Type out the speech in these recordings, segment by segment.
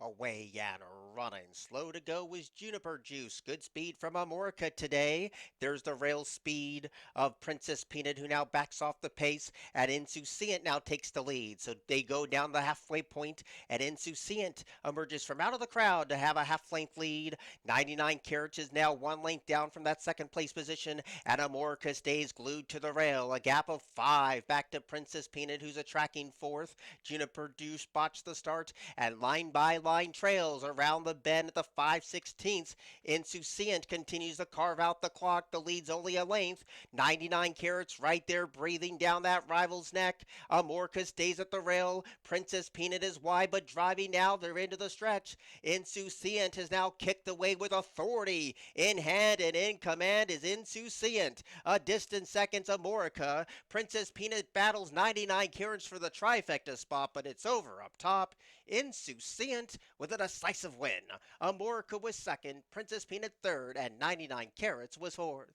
Away and running. Slow to go was Juniper Juice. Good speed from Amorica today. There's the rail speed of Princess Peanut, who now backs off the pace. And Insouciant now takes the lead. So they go down the halfway point, and Insouciant emerges from out of the crowd to have a half-length lead. 99 Carats is now 1 length down from that second place position, and Amorica stays glued to the rail. A gap of 5 back to Princess Peanut, who's a tracking fourth. Juniper Juice botched the start, and line by line trails around the bend at the 5/16. Insouciant continues to carve out the clock. The lead's only a length. 99 Carats right there breathing down that rival's neck. Amorca stays at the rail. Princess Peanut is wide but driving now. They're into the stretch. Insouciant has now kicked away with authority. In hand and in command is Insouciant. A distant seconds Amorica. Princess Peanut battles 99 Carats for the trifecta spot, but it's over up top. Insouciant with a decisive win. Amorica was second, Princess Peanut third, and 99 Carats was fourth.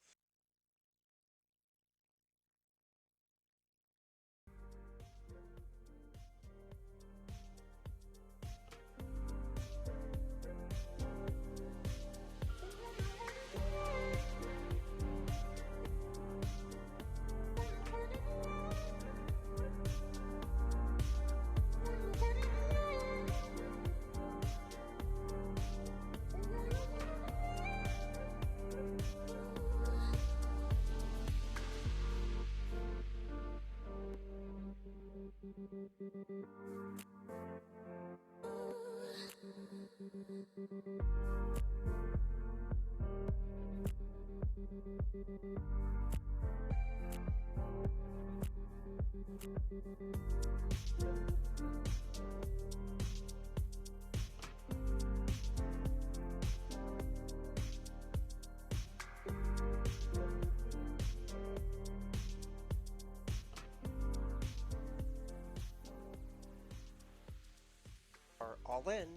Are all in,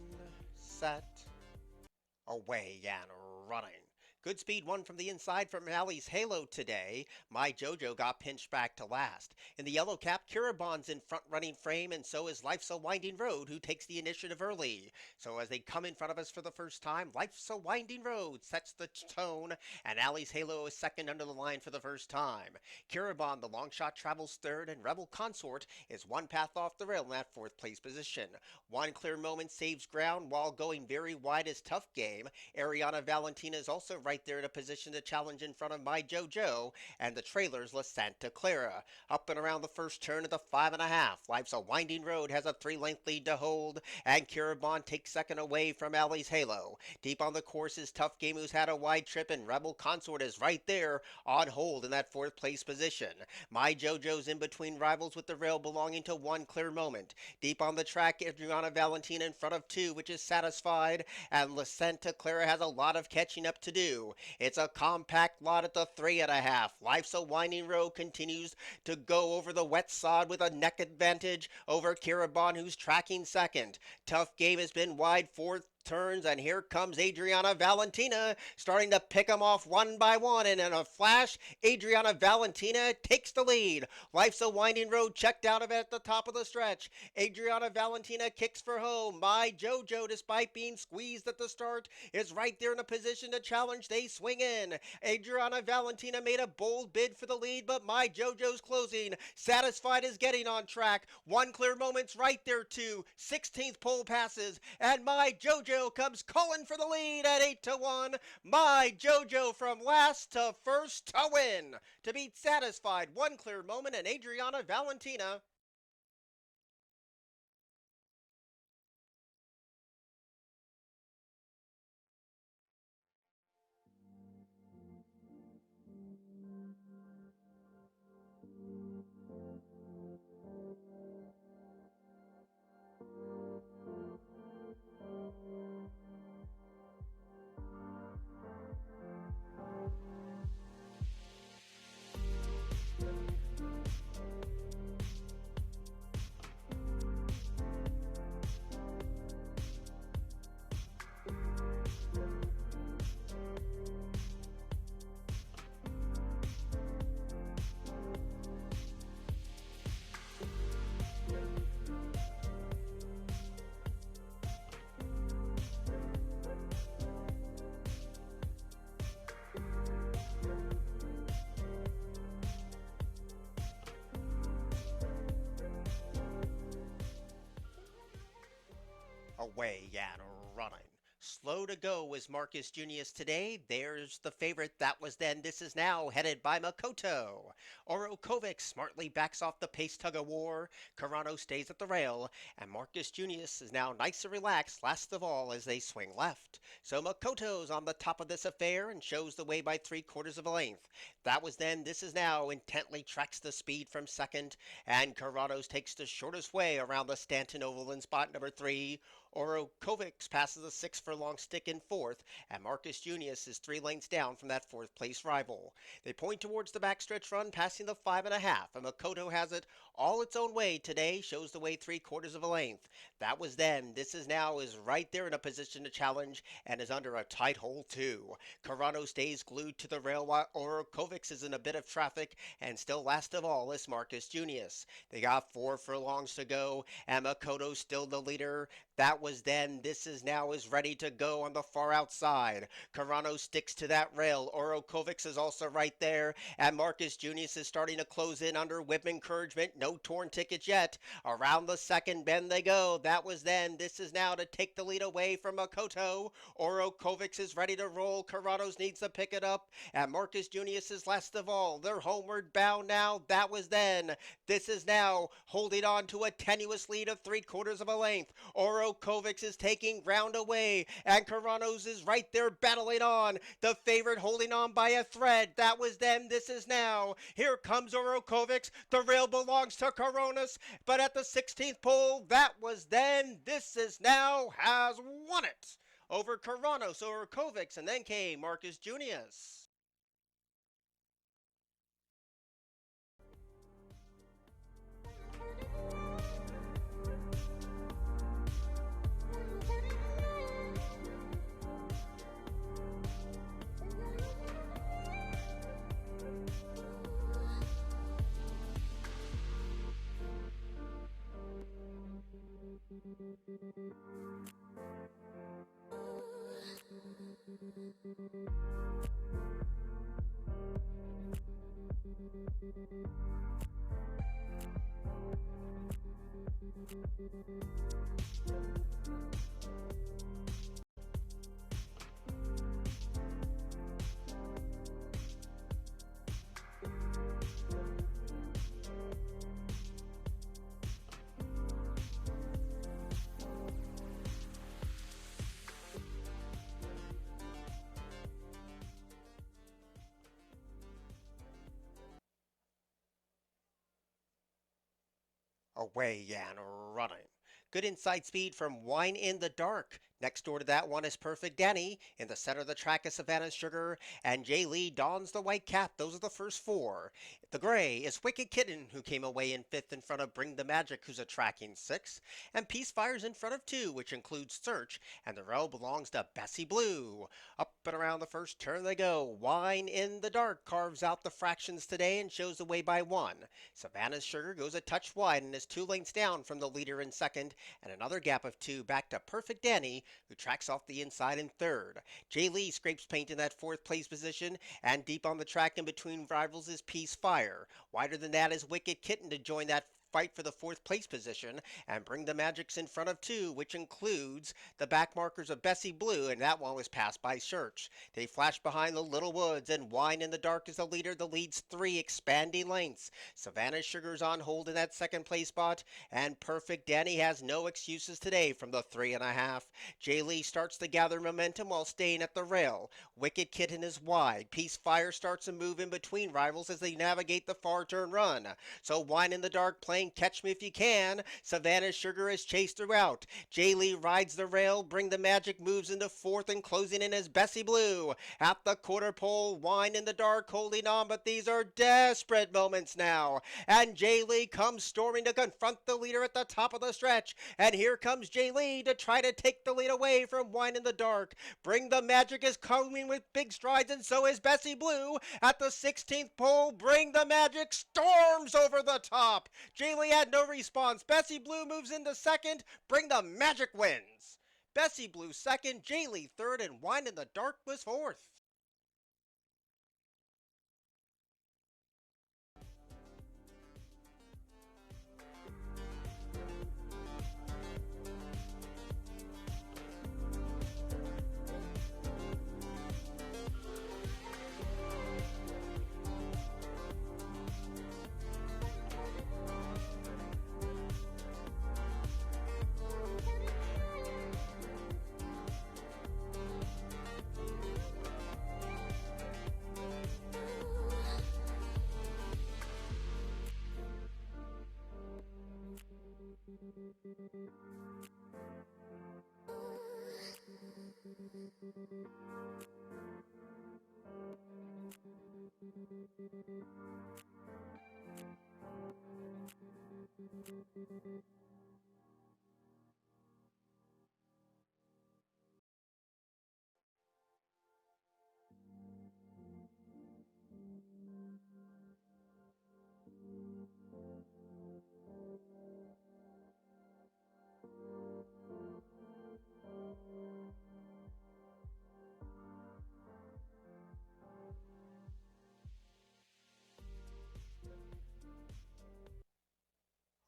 set, away and running. Good speed won from the inside from Allie's Halo today. My Jojo got pinched back to last. In the yellow cap, Kiribon's in front running frame, and so is Life's a Winding Road, who takes the initiative early. So as they come in front of us for the first time, Life's a Winding Road sets the tone, and Allie's Halo is second under the line for the first time. Kiribon, the long shot, travels third, and Rebel Consort is one path off the rail in that fourth place position. One clear moment saves ground while going very wide is Tough Game. Ariana Valentina is also right there in a position to challenge in front of My Jojo, and the trailer's La Santa Clara. Up and around the first turn of the 5.5. Life's a Winding Road has a 3-length lead to hold, and Kiribon takes second away from Allie's Halo. Deep on the course is Tough Game, who's had a wide trip, and Rebel Consort is right there on hold in that fourth place position. My Jojo's in between rivals with the rail belonging to One Clear Moment. Deep on the track, Adriana Valentina in front of 2, which is Satisfied, and La Santa Clara has a lot of catching up to do. It's a compact lot at the 3.5. Life's a Winding Road continues to go over the wet sod with a neck advantage over Kiribon, who's tracking second. Tough Game has been wide fourth turns, and here comes Adriana Valentina starting to pick them off one by one, and in a flash, Adriana Valentina takes the lead. Life's a Winding Road checked out of it at the top of the stretch. Adriana Valentina kicks for home. My Jojo, despite being squeezed at the start, is right there in a position to challenge. They swing in. Adriana Valentina made a bold bid for the lead, but My Jojo's closing. Satisfied is getting on track. One Clear Moment's right there too. 16th pole passes, and My Jojo comes calling for the lead at 8-1. My Jojo from last to first to win. To beat Satisfied, One Clear Moment, and Adriana Valentina. away and running. Slow to go is Marcus Junius today. There's the favorite that was then. This is now headed by Makoto. Orokovic smartly backs off the pace tug of war. Carano stays at the rail. And Marcus Junius is now nice and relaxed last of all as they swing left. So Makoto's on the top of this affair and shows the way by 3/4 of a length. That was then. This is now intently tracks the speed from second. And Carano's takes the shortest way around the Stanton Oval in spot number 3. Orokovic passes a 6-furlong stick in fourth, and Marcus Junius is 3 lengths down from that fourth-place rival. They point towards the backstretch run, passing the 5.5, and Makoto has it all its own way today, shows the way 3/4 of a length. That was then. This is now is right there in a position to challenge and is under a tight hole too. Carano stays glued to the rail while Orokovic is in a bit of traffic, and still last of all is Marcus Junius. They got 4 furlongs to go, and Makoto's still the leader. That was then. This is now is ready to go on the far outside. Carano sticks to that rail. Orokovic is also right there. And Marcus Junius is starting to close in under whip encouragement. No torn tickets yet. Around the second bend they go. That was then. This is now to take the lead away from Makoto. Orokovic is ready to roll. Carano's needs to pick it up. And Marcus Junius is last of all. They're homeward bound now. That was then. This is now holding on to a tenuous lead of 3/4 of a length. Orokovic is taking ground away, and Carano's is right there battling on. The favorite holding on by a thread. That was then. This is now. Here comes Orokovic. The rail belongs to Carano's, but at the 16th pole, that was then. This is now has won it over Carano's, Orokovic, and then came Marcus Junius. Away and running. Good inside speed from Wine in the Dark. Next door to that one is Perfect Danny. In the center of the track is Savannah Sugar. And Jay Lee dons the white cap. Those are the first 4. The gray is Wicked Kitten, who came away in 5th in front of Bring the Magic, who's a tracking 6. And Peace Fire's in front of 2, which includes Search. And the row belongs to Bessie Blue. Up and around the first turn they go. Wine in the Dark carves out the fractions today and shows the way by 1. Savannah Sugar goes a touch wide and is 2 lengths down from the leader in second. And another gap of 2 back to Perfect Danny, who tracks off the inside in third. Jay Lee scrapes paint in that 4th place position, and deep on the track in between rivals is Peace Fire. Wider than that is Wicked Kitten to join that fight for the 4th place position, and Bring the Magics in front of 2, which includes the back markers of Bessie Blue, and that one was passed by Search. They flash behind the Little Woods, and Wine in the Dark is the leader. The lead's 3 expanding lengths. Savannah Sugar's on hold in that 2nd place spot, and Perfect Danny has no excuses today from the 3.5. Jay Lee starts to gather momentum while staying at the rail. Wicked Kitten is wide. Peace Fire starts to move in between rivals as they navigate the far turn run. So Wine in the Dark playing Catch Me If You Can. Savannah Sugar is chased throughout. Jay Lee rides the rail. Bring the Magic moves into 4th, and closing in is Bessie Blue. At the quarter pole, Wine in the Dark holding on, but these are desperate moments now. And Jay Lee comes storming to confront the leader at the top of the stretch. And here comes Jay Lee to try to take the lead away from Wine in the Dark. Bring the Magic is coming with big strides, and so is Bessie Blue. At the 16th pole, Bring the Magic storms over the top. Jay Lee had no response. Bessie Blue moves into second. Bring the Magic wins. Bessie Blue second, Jay Lee third, and Wine in the Dark was 4th.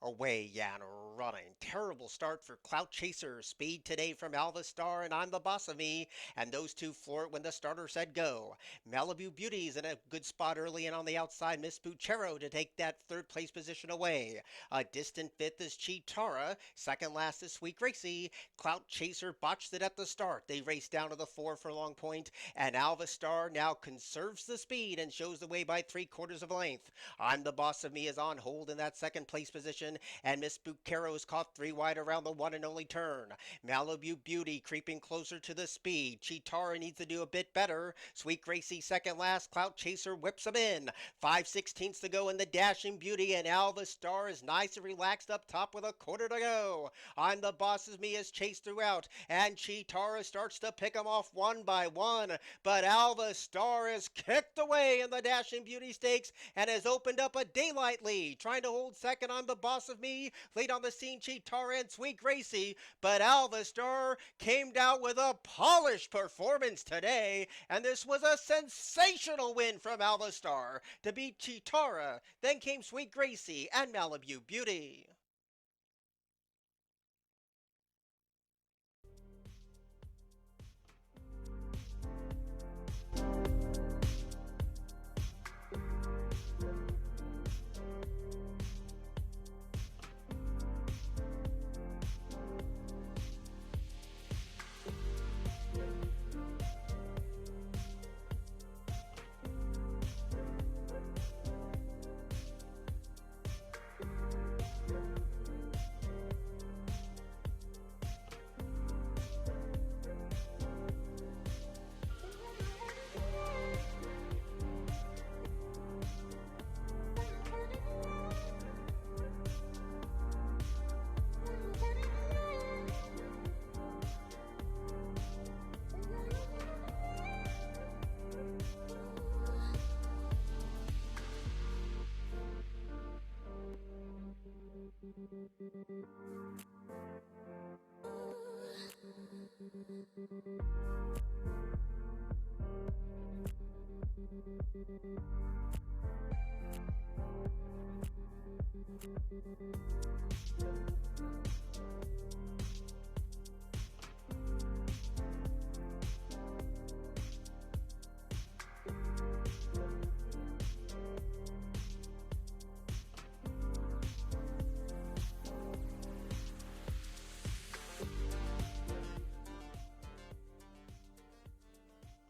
Away and running. Terrible start for Clout Chaser. Speed today from Alva Star and I'm the Boss of Me. And those two floor it when the starter said go. Malibu Beauty's in a good spot early and on the outside. Miss Bucchero to take that third place position away. A distant fifth is Cheetara. Second last is Sweet Gracie. Clout Chaser botched it at the start. They raced down to the 4 furlong point. And Alva Star now conserves the speed and shows the way by 3/4 of a length. I'm the Boss of Me is on hold in that second place position. And Miss Bucchero is caught 3 wide around the one and only turn. Malibu Beauty creeping closer to the speed. Cheetara needs to do a bit better. Sweet Gracie second last. Clout Chaser whips him in. 5/16 to go in the Dashing Beauty, and Alva Star is nice and relaxed up top with a quarter to go. I'm the Boss of Me is chased throughout, and Cheetara starts to pick him off one by one. But Alva Star is kicked away in the Dashing Beauty Stakes and has opened up a daylight lead. Trying to hold second, I'm the Boss of Me. Late on the scene, Cheetara and Sweet Gracie. But Alva Star came down with a polished performance today. And this was a sensational win from Alva Star to beat Cheetara. Then came Sweet Gracie and Malibu Beauty.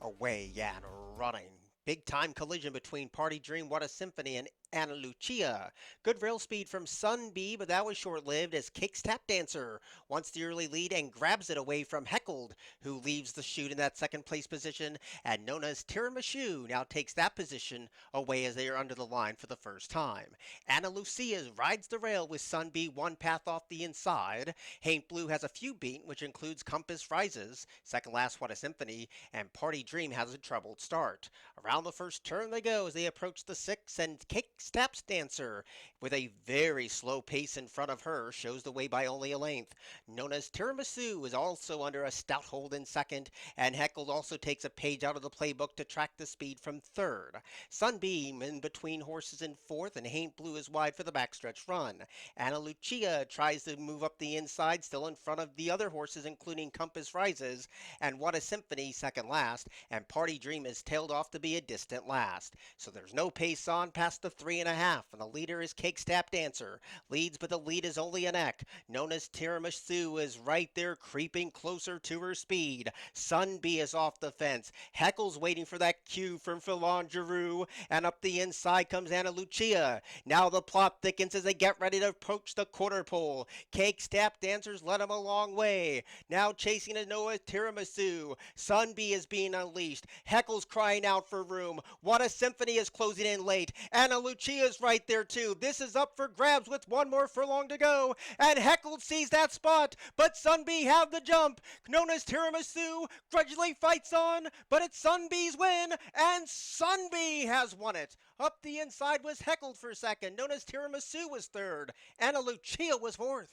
Away and running. Big time collision between Party Dream, What a Symphony, and Ana Lucia. Good rail speed from Sun B, but that was short lived as Cake's Tap Dancer wants the early lead and grabs it away from Heckled, who leaves the chute in that second place position. And Nonna's Tiramisu now takes that position away as they are under the line for the first time. Ana Lucia rides the rail with Sun B one path off the inside. Haint Blue has a few beat, which includes Compass Rises, second last What a Symphony, and Party Dream has a troubled start. Around the first turn they go as they approach the 6, and Cake's Tap Dancer, with a very slow pace in front of her, shows the way by only a length. Nonna's Tiramisu is also under a stout hold in second, and Heckled also takes a page out of the playbook to track the speed from third. Sunbeam in between horses in fourth, and Haint Blue is wide for the backstretch run. Ana Lucia tries to move up the inside, still in front of the other horses, including Compass Rises, and What a Symphony second last, and Party Dream is tailed off to be a distant last. So there's no pace on past the 3 3.5, and the leader is Cake's Tap Dancer. Leads, but the lead is only a neck. Nonna's Tiramisu is right there, creeping closer to her speed. Sunbee is off the fence. Heckle's waiting for that cue from Philangeru, and up the inside comes Ana Lucia. Now the plot thickens as they get ready to approach the quarter pole. Cake's Tap Dancers led him a long way. Now chasing a Noah Tiramisu. Sunbee is being unleashed. Heckle's crying out for room. What a Symphony is closing in late. Ana Lucia's right there too. This is up for grabs with one more furlong to go. And Heckle sees that spot, but Sunbee have the jump. Nonna's Tiramisu grudgingly fights on, but it's Sunbee's win, and Sunbee has won it. Up the inside was Heckled for second. Nonna's Tiramisu was third. Ana Lucia was fourth.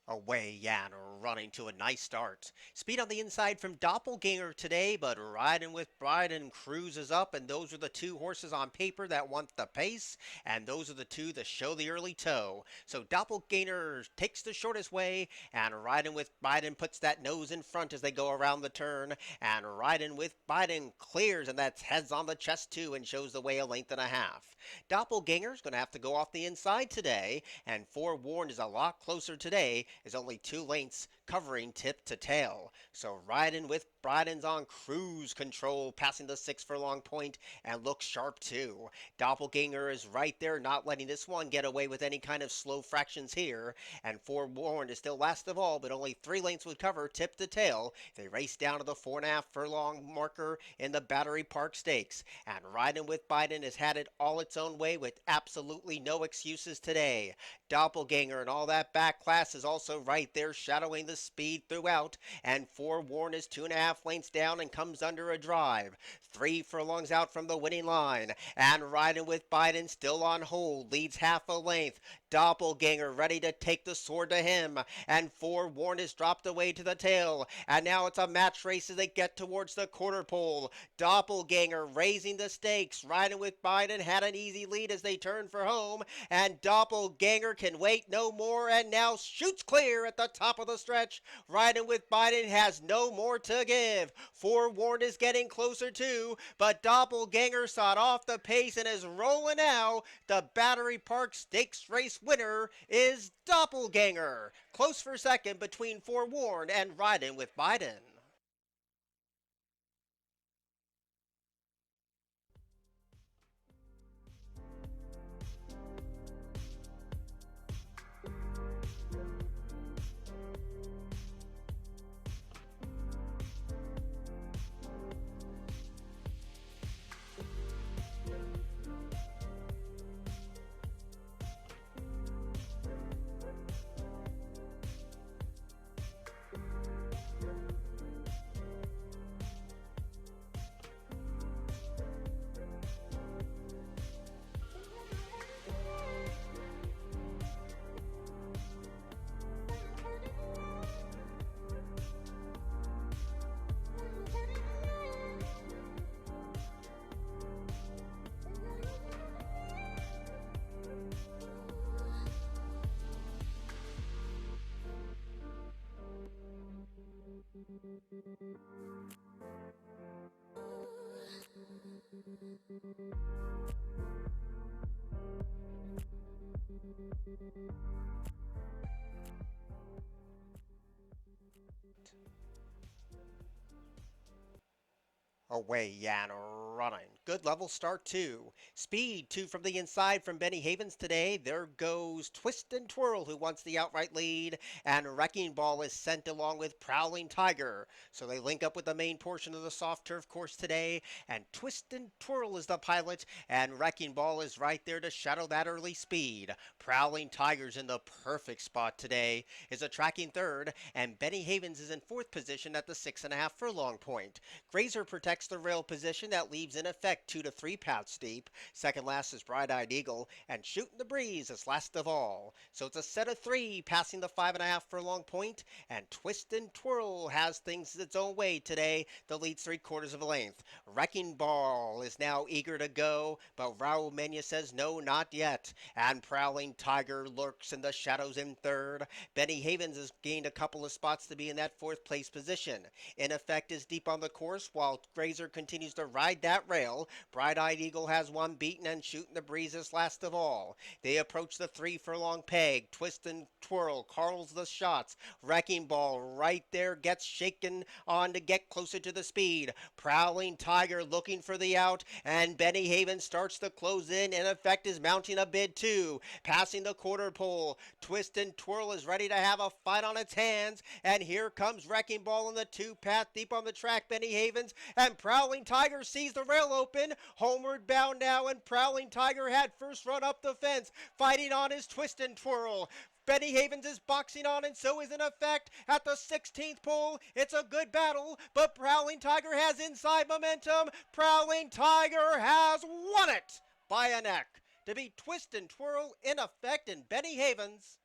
Away Yan running to a nice start. Speed on the inside from Doppelganger today, but riding with Bryden cruises up, and those are the two horses on paper that want the pace, and those are the two that show the early toe. So Doppelganger takes the shortest way, and riding with Bryden puts that nose in front as they go around the turn, and riding with Bryden clears, and that's heads on the chest too, and shows the way a length and a half. Doppelganger's going to have to go off the inside today, and Forewarned is a lot closer today, is only 2 lengths covering tip to tail. So riding with Bryden's on cruise control, passing the 6 furlong point, and looks sharp too. Doppelganger is right there, not letting this one get away with any kind of slow fractions here, and Forewarned is still last of all, but only 3 lengths would cover tip to tail. They race down to the 4.5 furlong marker in the Battery Park Stakes, and riding with Bryden has had it all its own way with absolutely no excuses today. Doppelganger and all that back class is also right there, shadowing the speed throughout, and Forewarned is 2.5 lengths down and comes under a drive. 3 furlongs out from the winning line, and riding with Bryden still on hold, leads half a length. Doppelganger ready to take the sword to him, and Forewarned is dropped away to the tail, and now it's a match race as they get towards the quarter pole. Doppelganger raising the stakes, riding with Bryden had an easy lead as they turn for home, and Doppelganger can wait no more and now shoots clear at the top of the stretch. Riding with Bryden has no more to give. Forewarned is getting closer too, but Doppelganger sawed off the pace and is rolling now. The Battery Park Stakes race winner is Doppelganger. Close for second between Forewarned and Riding with Bryden. Away and running. Good level start too. Speed two from the inside from Benny Havens today. There goes Twist and Twirl who wants the outright lead. And Wrecking Ball is sent along with Prowling Tiger. So they link up with the main portion of the soft turf course today. And Twist and Twirl is the pilot. And Wrecking Ball is right there to shadow that early speed. Prowling Tiger's in the perfect spot today. Is a tracking third. And Benny Havens is in fourth position at the 6.5 furlong point. Grazer protects the rail position that leaves in effect 2 to 3 paths deep. Second last is Bright-Eyed Eagle, and Shooting the Breeze is last of all. So it's a set of 3 passing the 5.5 furlong point, and Twist and Twirl has things its own way today. The leads 3/4 of a length. Wrecking Ball is now eager to go, but Raul Mena says no, not yet. And Prowling Tiger lurks in the shadows in third. Benny Havens has gained a couple of spots to be in that fourth place position. In effect is deep on the course, while Grazer continues to ride that rail. Bright-Eyed Eagle has one beaten, and Shooting the Breeze is last of all. They approach the 3 furlong peg. Twist and Twirl calls the shots. Wrecking Ball right there gets shaken on to get closer to the speed. Prowling Tiger looking for the out, and Benny Havens starts to close in effect is mounting a bid too. Passing the quarter pole. Twist and Twirl is ready to have a fight on its hands, and here comes Wrecking Ball in the 2 path deep on the track. Benny Havens and Prowling Tiger sees the rail open. Homeward bound now, and Prowling Tiger had first run up the fence. Fighting on his Twist and Twirl. Benny Havens is boxing on, and so is in effect at the 16th pole. It's a good battle, but Prowling Tiger has inside momentum. Prowling Tiger has won it by a neck to be Twist and Twirl in effect and Benny Havens.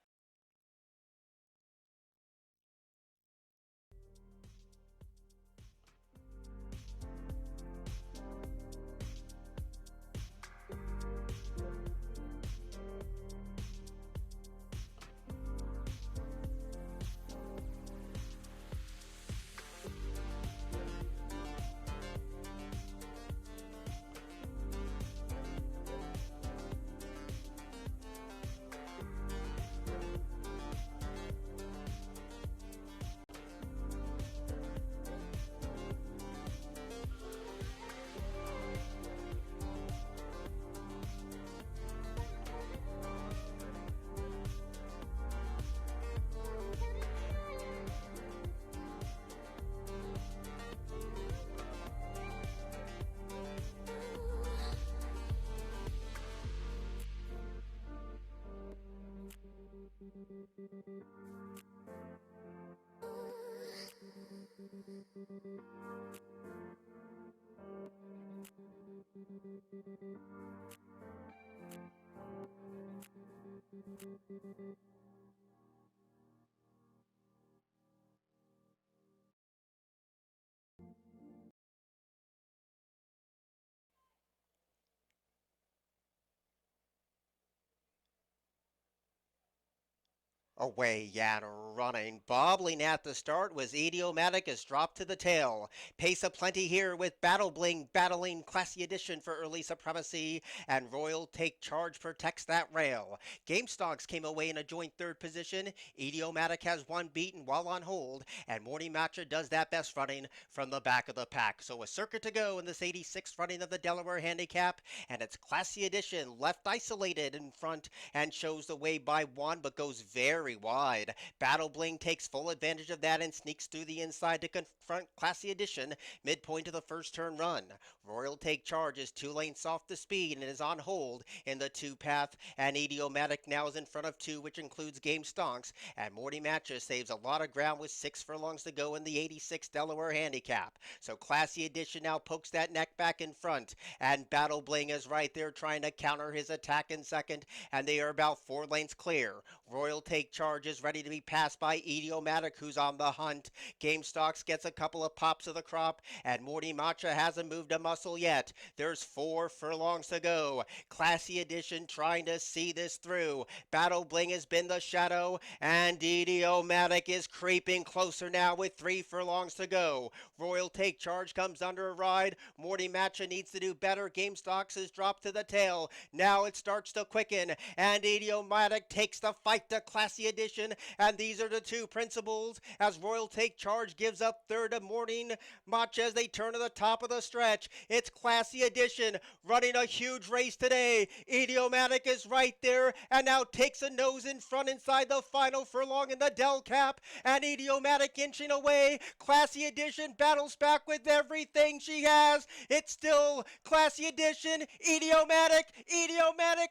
Away and running. Bobbling at the start was Idiomatic as dropped to the tail. Pace of plenty here with Battle Bling battling Classy Edition for early supremacy, and Royal Take Charge protects that rail. Game Stonks came away in a joint third position. Idiomatic has one beaten while on hold, and Morning Matcha does that best running from the back of the pack. So a circuit to go in this 86th running of the Delaware Handicap, and it's Classy Edition left isolated in front and shows the way by one, but goes very wide. Battle Bling takes full advantage of that and sneaks through the inside to confront Classy Edition midpoint of the first turn run. Royal Take Charge is 2 lengths off the speed and is on hold in the 2 path, and Idiomatic now is in front of 2, which includes Game Stonks, and Morty Matcha saves a lot of ground with 6 furlongs to go in the 86 Delaware Handicap. So Classy Edition now pokes that neck back in front, and Battle Bling is right there trying to counter his attack in second, and they are about 4 lengths clear. Royal Take Charge Charge is ready to be passed by Idiomatic, who's on the hunt. Game Stocks gets a couple of pops of the crop, and Morty Matcha hasn't moved a muscle yet. There's 4 furlongs to go. Classy Edition trying to see this through. Battle Bling has been the shadow, and Idiomatic is creeping closer now with 3 furlongs to go. Royal Take Charge comes under a ride. Morty Matcha needs to do better. Game Stocks has dropped to the tail. Now it starts to quicken, and Idiomatic takes the fight to Classy Edition, and these are the 2 principals as Royal Take Charge gives up third to Morning Matcha as they turn to the top of the stretch. It's Classy Edition running a huge race today. Idiomatic is right there and now takes a nose in front inside the final furlong in the Del Cap, and Idiomatic inching away. Classy Edition battles back with everything she has. It's still Classy Edition, Idiomatic,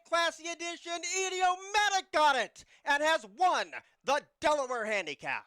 Classy Edition. Idiomatic got it and has won the Delaware Handicap.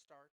Start.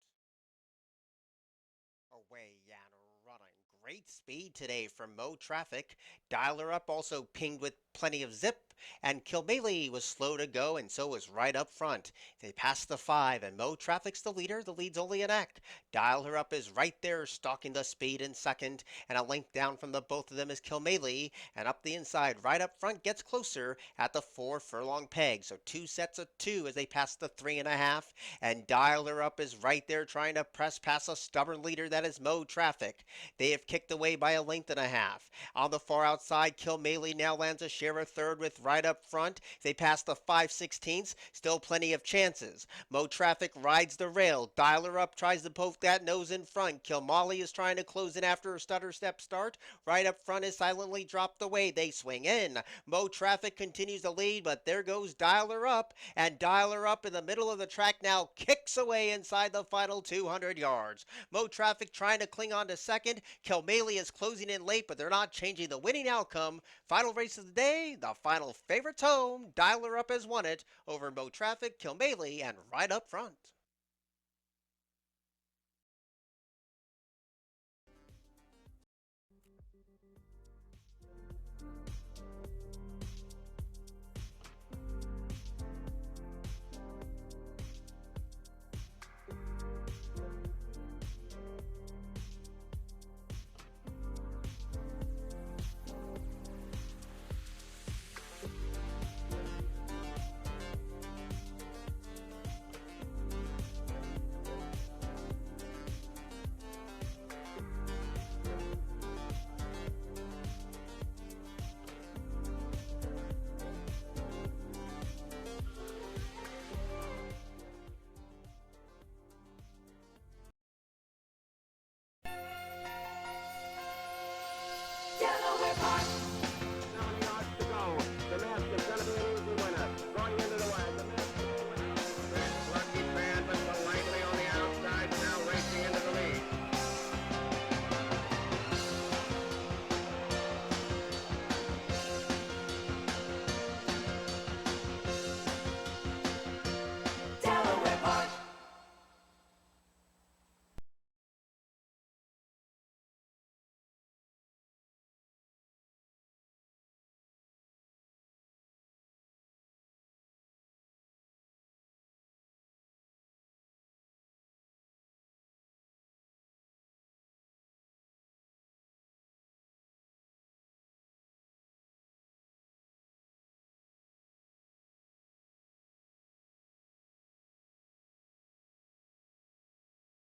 Away and running. Great speed today from Mo Traffic. Dialer Up also pinged with plenty of zip, and Kilmaley was slow to go, and so was Right up front. They passed the 5, and Mo Traffic's the leader. The lead's only a neck. Dial Her Up is right there, stalking the speed in second, and a length down from the both of them is Kilmaley, and up the inside, Right up front gets closer at the 4 furlong peg. So 2 sets of 2 as they pass the 3.5, and Dial Her Up is right there trying to press past a stubborn leader that is Mo Traffic. They have kicked away by a length and a half. On the far outside, Kilmaley now lands a share of third with Right up front. They pass the 5/16, still plenty of chances. Mo Traffic rides the rail. Dialer Up tries to poke that nose in front. Kilmaley is trying to close in after a stutter step start. Right up front is silently dropped away. They swing in. Mo Traffic continues to lead, but there goes Dialer Up, and Dialer Up in the middle of the track now kicks away inside the final 200 yards. Mo Traffic trying to cling on to second. Kilmaley is closing in late, but they're not changing the winning outcome. Final race of the day, the final favorites home. Dialer Up has won it over Mo Traffic, Kilmaley, and Right up front.